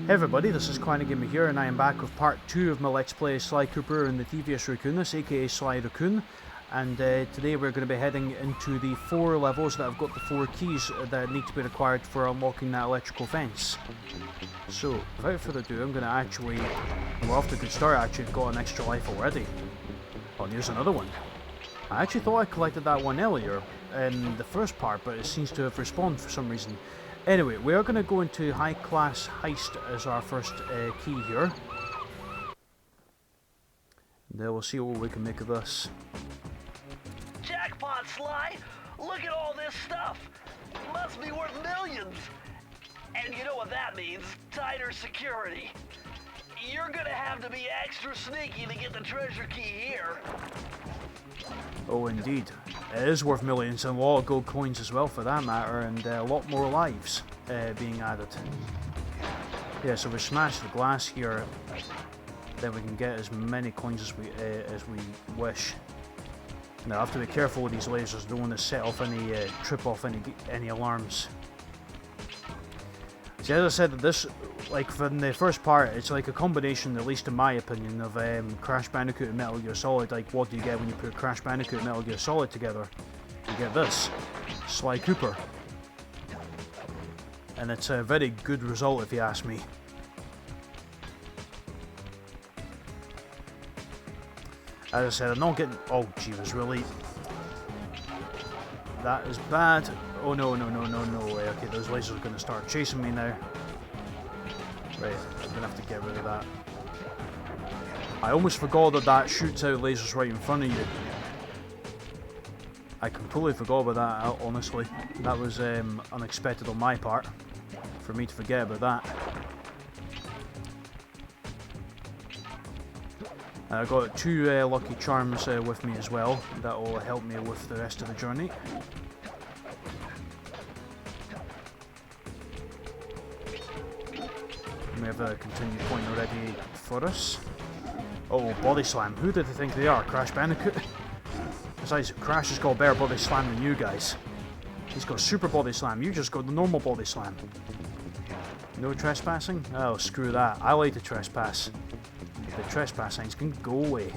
Hey everybody, this is Cunning Disguise here, and I am back with part 2 of my Let's Play Sly Cooper and the Devious Raccoonus, aka Sly Raccoon. And today we're going to be heading into the 4 levels that have got the 4 keys that need to be required for unlocking that electrical fence. So, without further ado, I'm going to actually... We're off to a good start, actually got an extra life already. Oh, and here's another one. I actually thought I collected that one earlier in the first part, but it seems to have respawned for some reason. Anyway, we are going to go into High Class Heist as our first key here. And we'll see what we can make of this. Jackpot, Sly! Look at all this stuff! Must be worth millions! And you know what that means? Tighter security. You're gonna have to be extra sneaky to get the treasure key here. Oh, indeed. It is worth millions, and a lot of gold coins as well for that matter, and a lot more lives being added. Yeah, so we smash the glass here, then we can get as many coins as we wish. Now I have to be careful with these lasers, don't want to set off any, trip off any alarms. See, as I said, this, like from the first part, it's like a combination, at least in my opinion, of Crash Bandicoot and Metal Gear Solid. Like, what do you get when you put Crash Bandicoot and Metal Gear Solid together? You get this, Sly Cooper. And it's a very good result if you ask me. As I said, I'm not getting... Oh, jeez, really? That is bad. Oh, no way. Okay, those lasers are going to start chasing me now. Right, I'm going to have to get rid of that. I almost forgot that that shoots out lasers right in front of you. I completely forgot about that, honestly. That was unexpected on my part, for me to forget about that. I've got 2 lucky charms with me as well. That will help me with the rest of the journey. We have a continued point already for us. Oh, body slam. Who did they think they are? Crash Bandicoot? Besides, Crash has got a better body slam than you guys. He's got super body slam. You just got the normal body slam. No trespassing? Oh, screw that. I like to trespass. The trespass signs can go away.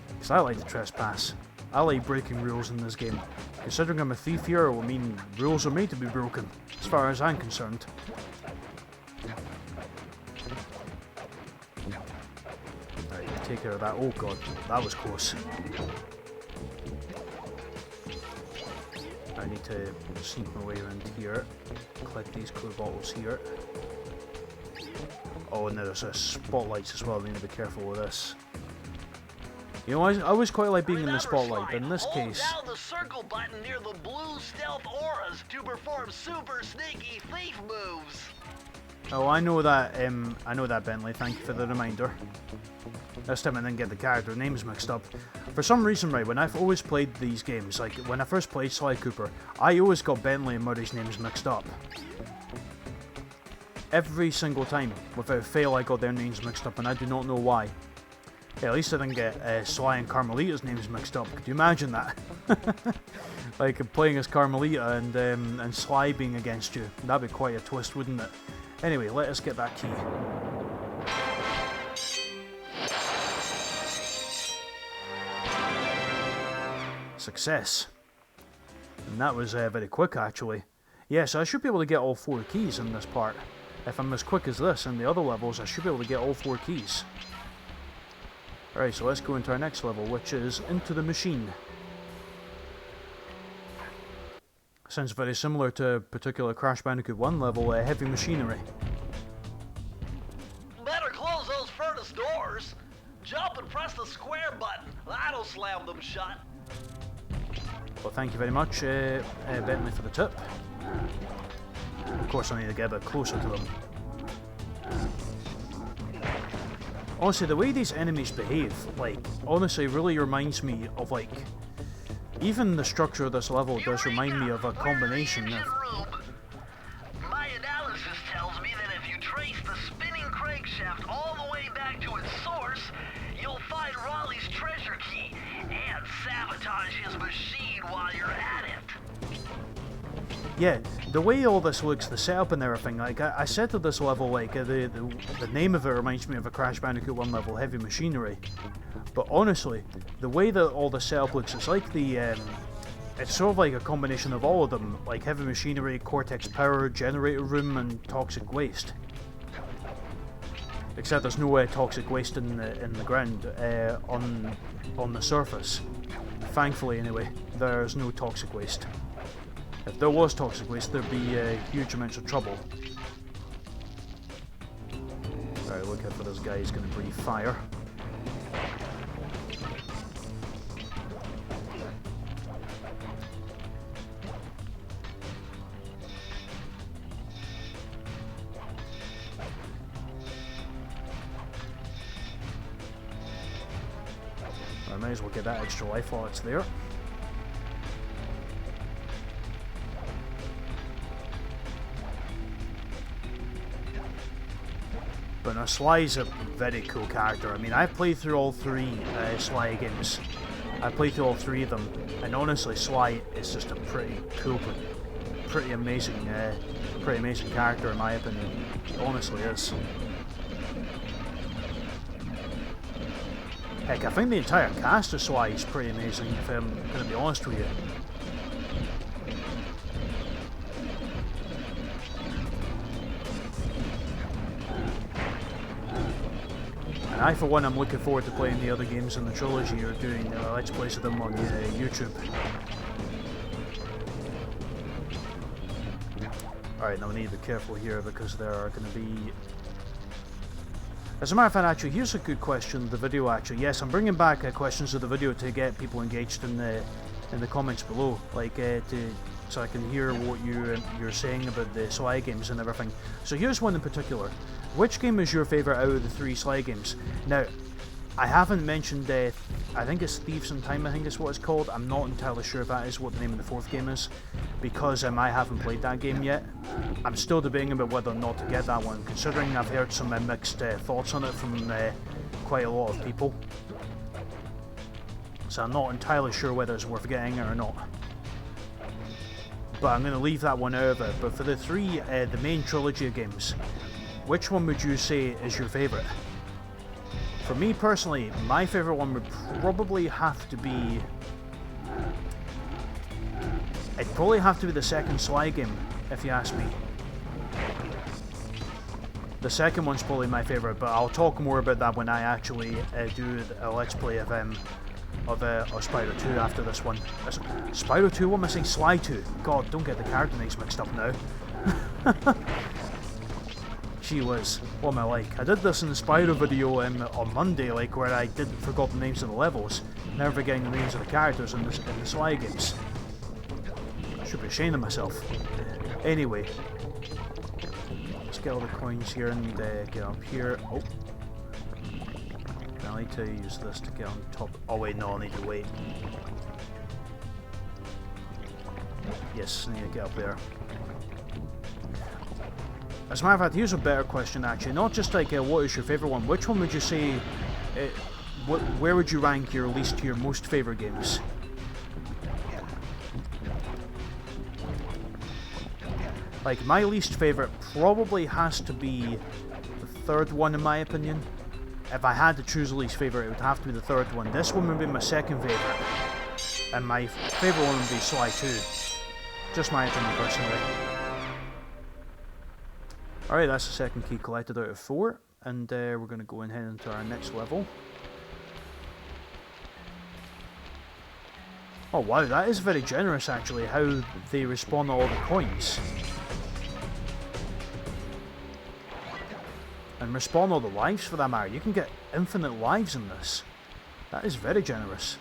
Because I like to trespass. I like breaking rules in this game. Considering I'm a thief here, it will mean rules are made to be broken, as far as I'm concerned. Right, take care of that. Oh god, that was close. I need to sneak my way around here, collect these cool bottles here. Oh, and there's spotlights as well, I need to be careful with this. You know, I always quite like being in the spotlight, but in this case... Hold down the circle button near the blue stealth auras to perform super sneaky thief moves. Oh, I know that, Bentley, thank you for the reminder. This time I didn't get the character names mixed up. For some reason, right, when I've always played these games, like when I first played Sly Cooper, I always got Bentley and Murray's names mixed up. Every single time, without fail, I got their names mixed up, and I do not know why. Yeah, at least I didn't get Sly and Carmelita's names mixed up. Could you imagine that? Like playing as Carmelita and Sly being against you. That'd be quite a twist, wouldn't it? Anyway, let us get that key. Success. And that was very quick, actually. Yes, I should be able to get all 4 keys in this part. If I'm as quick as this in the other levels, I should be able to get all 4 keys. Alright, so let's go into our next level, which is Into the Machine. Sounds very similar to a particular Crash Bandicoot 1 level, Heavy Machinery. Better close those furnace doors. Jump and press the square button. That'll slam them shut. Well, thank you very much, Bentley, for the tip. Of course, I need to get a bit closer to them. Honestly, the way these enemies behave, like, honestly really reminds me of, like, even the structure of this level does remind me of a combination of... My analysis tells me that if you trace the spinning crankshaft all the way back to its source, you'll find Raleigh's treasure key and sabotage his machine while you're at it. Yeah, the way all this looks, the setup and everything, like, I said to this level, like, the name of it reminds me of a Crash Bandicoot 1 level, Heavy Machinery. But honestly, the way that all the setup looks, it's like it's sort of like a combination of all of them, like Heavy Machinery, Cortex Power, Generator Room, and Toxic Waste. Except there's no toxic waste in the ground, on the surface. Thankfully, anyway, there's no toxic waste. If there was toxic waste, there'd be huge amounts of trouble. Alright, look out for this guy, he's going to breathe fire. I might as well get that extra life while it's there. But now Sly's a very cool character. I mean, I've played through all three Sly games. I've played through all three of them, and honestly, Sly is just a pretty cool, pretty amazing character in my opinion. It honestly is. Heck, I think the entire cast of Sly is pretty amazing, if I'm going to be honest with you. And I, for one, am looking forward to playing the other games in the trilogy or doing Let's Plays of them on YouTube. Alright, now we need to be careful here because there are going to be... As a matter of fact, actually, here's a good question of the video, actually. Yes, I'm bringing back questions of the video to get people engaged in the comments below, like, so I can hear what you're saying about the Sly games and everything. So here's one in particular. Which game is your favourite out of the three Sly games? Now, I haven't mentioned, I think it's Thieves in Time, I think is what it's called. I'm not entirely sure if that is what the name of the fourth game is, because I haven't played that game yet. I'm still debating about whether or not to get that one, considering I've heard some mixed thoughts on it from quite a lot of people. So I'm not entirely sure whether it's worth getting it or not. But I'm going to leave that one out of it. But for the three, the main trilogy of games, which one would you say is your favourite? For me personally, my favourite one would probably have to be... It'd probably have to be the second Sly game, if you ask me. The second one's probably my favourite, but I'll talk more about that when I actually do a Let's Play of Spyro 2 after this one. Spyro 2? What am I saying? Sly 2. God, don't get the character names mixed up now. Gee whiz, what am I like? I did this in the Spyro video on Monday, like, where I forgot the names of the levels, never forgetting the names of the characters in the Sly games. Should be ashamed of myself. Anyway, let's get all the coins here and get up here. Oh, I need to use this to get on top. Oh wait, no, I need to wait. Yes, I need to get up there. As a matter of fact, here's a better question actually. Not just like what is your favourite one, which one would you say, where would you rank your least to your most favourite games? Like, my least favourite probably has to be the third one in my opinion. If I had to choose a least favourite, it would have to be the third one. This one would be my second favourite. And my favourite one would be Sly 2. Just my opinion personally. Alright, that's the second key collected out of 4, and we're going to go and head into our next level. Oh wow, that is very generous actually, how they respawn all the coins. And respawn all the lives for that matter. You can get infinite lives in this. That is very generous.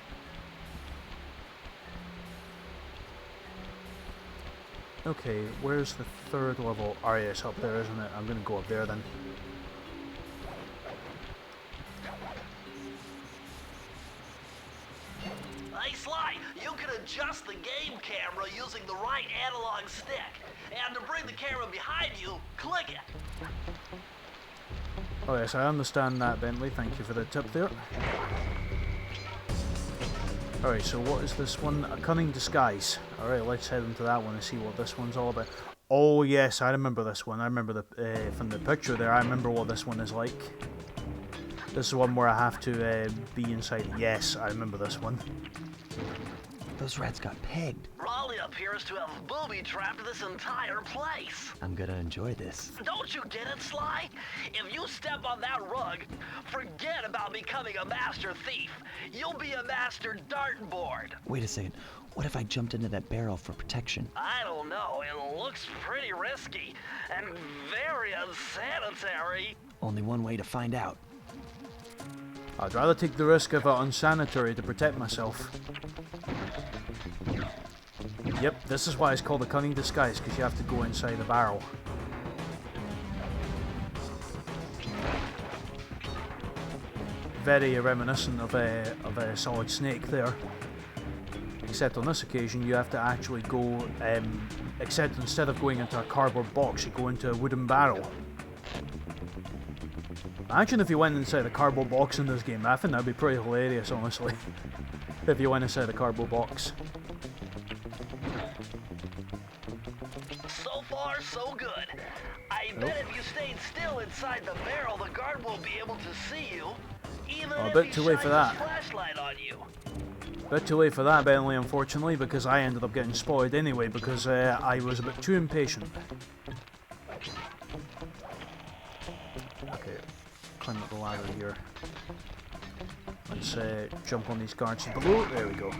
Okay, where's the third level? Oh yeah, it's up there, isn't it? I'm gonna go up there then. Hey Sly, you can adjust the game camera using the right analog stick. And to bring the camera behind you, click it. Oh yes, I understand that, Bentley. Thank you for the tip there. Alright, so what is this one? A Cunning Disguise. Alright, let's head into that one and see what this one's all about. Oh yes, I remember this one. I remember the from the picture there. I remember what this one is like. This is one where I have to be inside. Yes, I remember this one. Those rats got pegged. Raleigh appears to have booby-trapped this entire place. I'm gonna enjoy this. Don't you get it, Sly? If you step on that rug, forget about becoming a master thief. You'll be a master dartboard. Wait a second. What if I jumped into that barrel for protection? I don't know. It looks pretty risky and very unsanitary. Only one way to find out. I'd rather take the risk of it unsanitary to protect myself. Yep, this is why it's called a Cunning Disguise, because you have to go inside the barrel. Very reminiscent of a Solid Snake there. Except on this occasion you have to actually go, except instead of going into a cardboard box, you go into a wooden barrel. Imagine if you went inside a cardboard box in this game. I think that'd be pretty hilarious, honestly. If you went inside a cardboard box. So far, so good. I bet if you stayed still inside the barrel, the guard won't be able to see you, even a if bit he too late for shines his that. flashlight on you. Bit too late for that, Bentley, unfortunately, because I ended up getting spotted anyway, because I was a bit too impatient. Okay, climb up the ladder here. Let's jump on these guards below. There we go.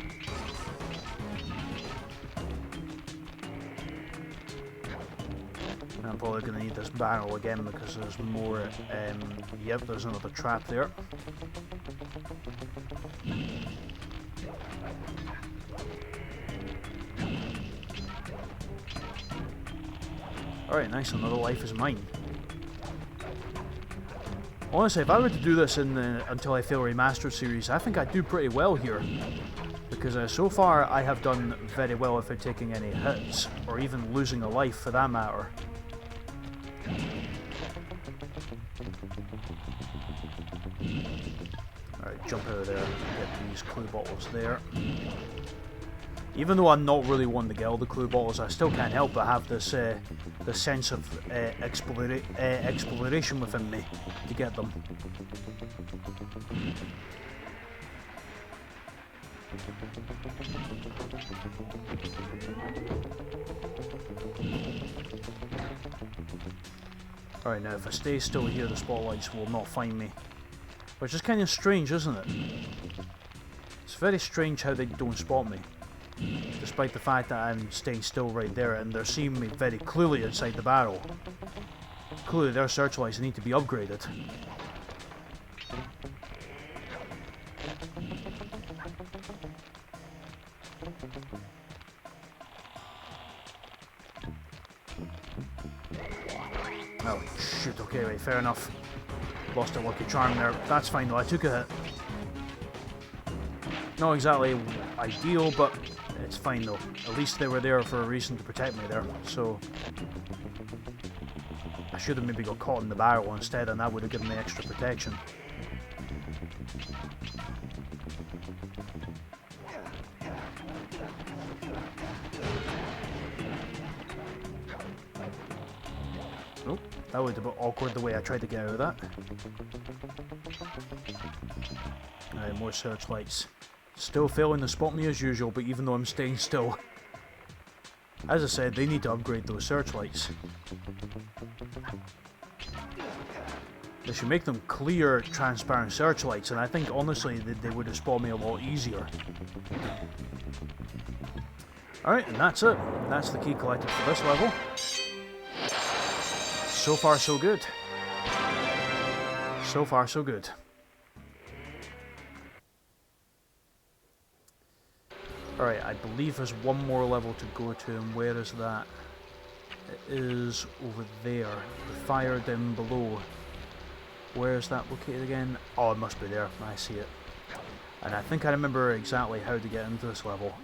I'm probably going to need this barrel again because there's more. Yep, there's another trap there. Alright, nice, another life is mine. Honestly, if I were to do this in the Until I Fail Remastered series, I think I'd do pretty well here. Because so far I have done very well without taking any hits, or even losing a life for that matter. Alright, jump out of there, get these clue bottles there. Even though I'm not really one to get all the clue bottles, I still can't help but have this sense of exploration within me to get them. Alright, now if I stay still here, the spotlights will not find me. Which is kind of strange, isn't it? It's very strange how they don't spot me. Despite the fact that I'm staying still right there and they're seeing me very clearly inside the barrel. Clearly their searchlights need to be upgraded. Oh shoot, okay, right, fair enough. Lost a lucky charm there. That's fine though, I took a hit. Not exactly ideal, but it's fine though. At least they were there for a reason to protect me there, so... I should have maybe got caught in the barrel instead and that would have given me extra protection. Oh, that was a bit awkward the way I tried to get out of that. Alright, more searchlights. Still failing to spot me as usual, but even though I'm staying still. As I said, they need to upgrade those searchlights. They should make them clear, transparent searchlights, and I think honestly they would have spotted me a lot easier. Alright, and that's it. That's the key collected for this level. So far so good. So far so good. Alright, I believe there's one more level to go to, and where is that? It is over there. The fire down below. Where is that located again? Oh, it must be there. I see it. And I think I remember exactly how to get into this level.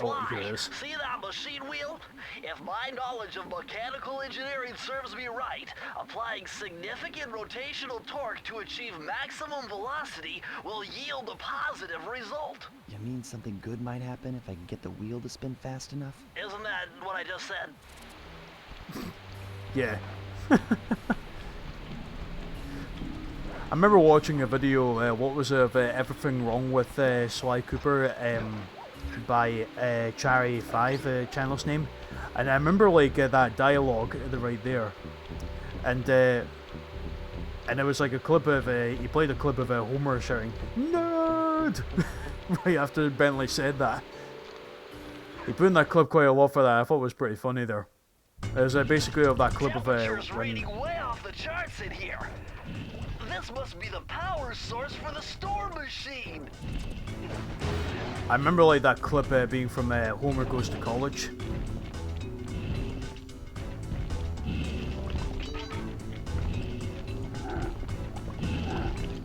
Oh, here it is. See that machine wheel? If my knowledge of mechanical engineering serves me right, applying significant rotational torque to achieve maximum velocity will yield a positive result. You mean something good might happen if I can get the wheel to spin fast enough? Isn't that what I just said? Yeah. I remember watching a video, what was it, of Everything Wrong with Sly Cooper by Charry5, channel's name. And I remember like that dialogue right there. And it was like a clip of, he played a clip of Homer shouting, "Nerd!" right after Bentley said that. He put in that clip quite a lot for that. I thought it was pretty funny there. It was basically of that clip of Temperature's when... reading way off the charts in here. This must be the power source for the storm machine. I remember like that clip being from Homer Goes to College.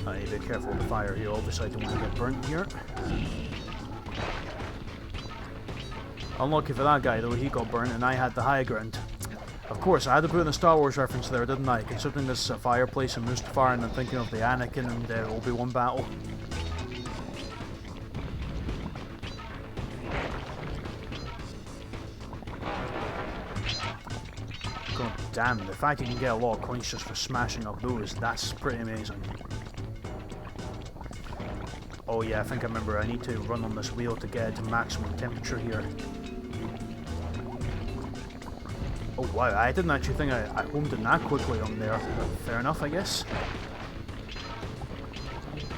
I need to be careful with the fire here, obviously I don't want to get burnt here. Unlucky for that guy though, he got burnt and I had the high ground. Of course, I had to put in a Star Wars reference there, didn't I? Considering this is a fireplace and Mustafar, and I'm thinking of the Anakin and Obi-Wan battle. God damn, the fact you can get a lot of coins just for smashing up those, that's pretty amazing. Oh yeah, I think I remember, I need to run on this wheel to get it to maximum temperature here. Oh wow, I didn't actually think I homed in that quickly on there. Fair enough, I guess.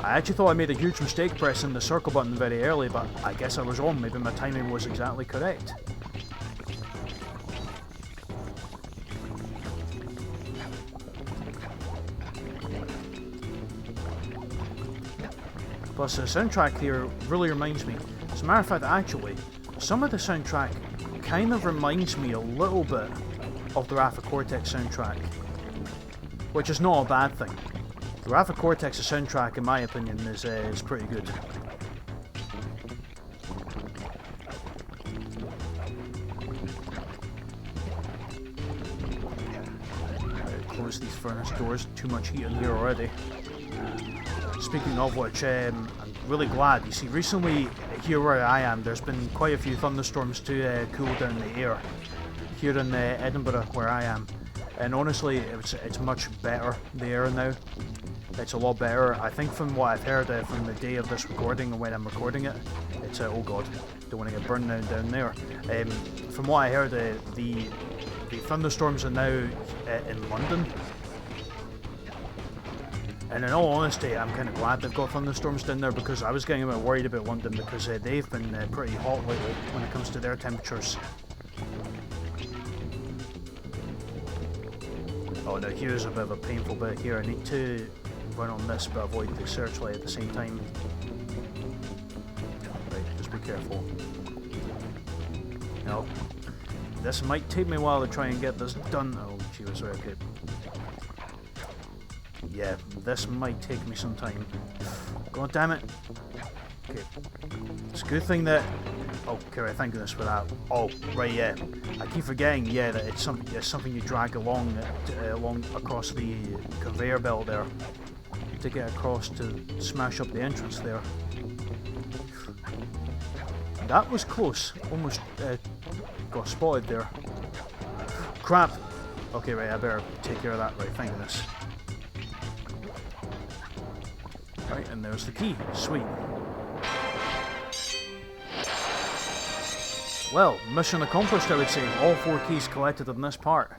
I actually thought I made a huge mistake pressing the circle button very early, but I guess I was wrong. Maybe my timing was exactly correct. Plus, the soundtrack here really reminds me. As a matter of fact, actually, some of the soundtrack kind of reminds me a little bit of the Wrath of Cortex soundtrack, which is not a bad thing. The Wrath of Cortex's soundtrack, in my opinion, is pretty good. Close these furnace doors, too much heat in here already. Speaking of which, I'm really glad. You see, recently here where I am, there's been quite a few thunderstorms to cool down the air. Here in Edinburgh, where I am, and honestly, it's much better, the air now. It's a lot better. I think from what I've heard from the day of this recording and when I'm recording it, it's oh god, don't want to get burned down there. From what I heard, the thunderstorms are now in London. And in all honesty, I'm kind of glad they've got thunderstorms down there, because I was getting a bit worried about London, because they've been pretty hot lately when it comes to their temperatures. Oh no, here's a bit of a painful bit here. I need to run on this but avoid the searchlight at the same time. Right, just be careful. No. This might take me a while to try and get this done. Oh, she was right, okay. Yeah, this might take me some time. God damn it. Okay. It's a good thing that... Oh, okay, thank goodness for that. Oh, right, yeah. I keep forgetting, yeah, that it's something you drag along across the conveyor belt there to get across to smash up the entrance there. That was close. Almost got spotted there. Crap. Okay, right, I better take care of that. Right, thank goodness. Right, and there's the key. Sweet. Well, mission accomplished, I would say. All 4 keys collected in this part.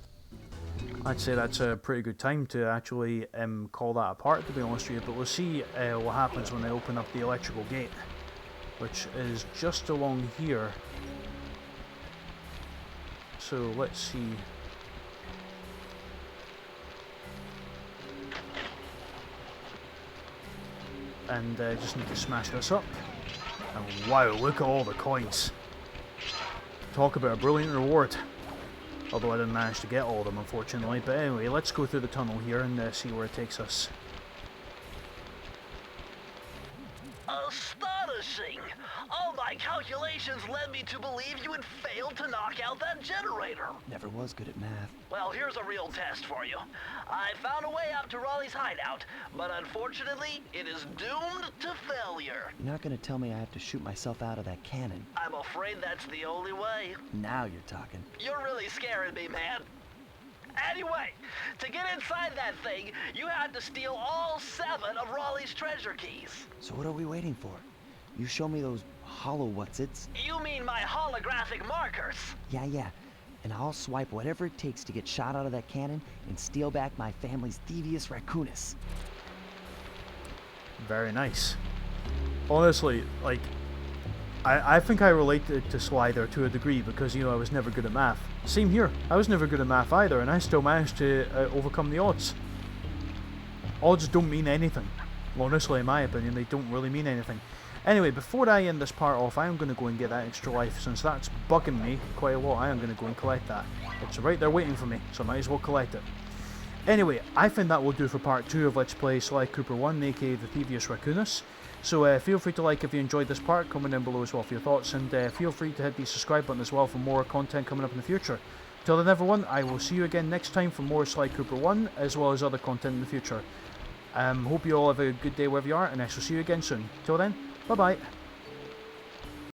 I'd say that's a pretty good time to actually call that a part, to be honest with you. But we'll see what happens when I open up the electrical gate, which is just along here. So let's see. And just need to smash this up. And wow, look at all the coins. Talk about a brilliant reward. Although I didn't manage to get all of them, unfortunately. But anyway, let's go through the tunnel here and see where it takes us. Astonishing! All my calculations led me to believe you had failed to knock out that generator. Never was good at math. Well, here's a real test for you. I found a way out to Raleigh's hideout, but unfortunately, it is doomed to failure. You're not gonna tell me I have to shoot myself out of that cannon. I'm afraid that's the only way. Now you're talking. You're really scaring me, man. Anyway, to get inside that thing, you had to steal all 7 of Raleigh's treasure keys. So what are we waiting for? You show me those hollow what's-its? You mean my holographic markers? Yeah. And I'll swipe whatever it takes to get shot out of that cannon and steal back my family's devious raccoonus. Very nice. Honestly, like, I think I relate to Sly there to a degree because, you know, I was never good at math. Same here. I was never good at math either, and I still managed to overcome the odds. Odds don't mean anything. Honestly, in my opinion, they don't really mean anything. Anyway, before I end this part off, I am going to go and get that extra life. Since that's bugging me quite a lot, I am going to go and collect that. It's right there waiting for me, so I might as well collect it. Anyway, I think that will do for part 2 of Let's Play Sly Cooper 1, aka the Thievius Raccoonus. So feel free to like if you enjoyed this part, comment down below as well for your thoughts, and feel free to hit the subscribe button as well for more content coming up in the future. Till then everyone, I will see you again next time for more Sly Cooper 1, as well as other content in the future. Hope you all have a good day wherever you are, and I shall see you again soon. Till then, bye bye.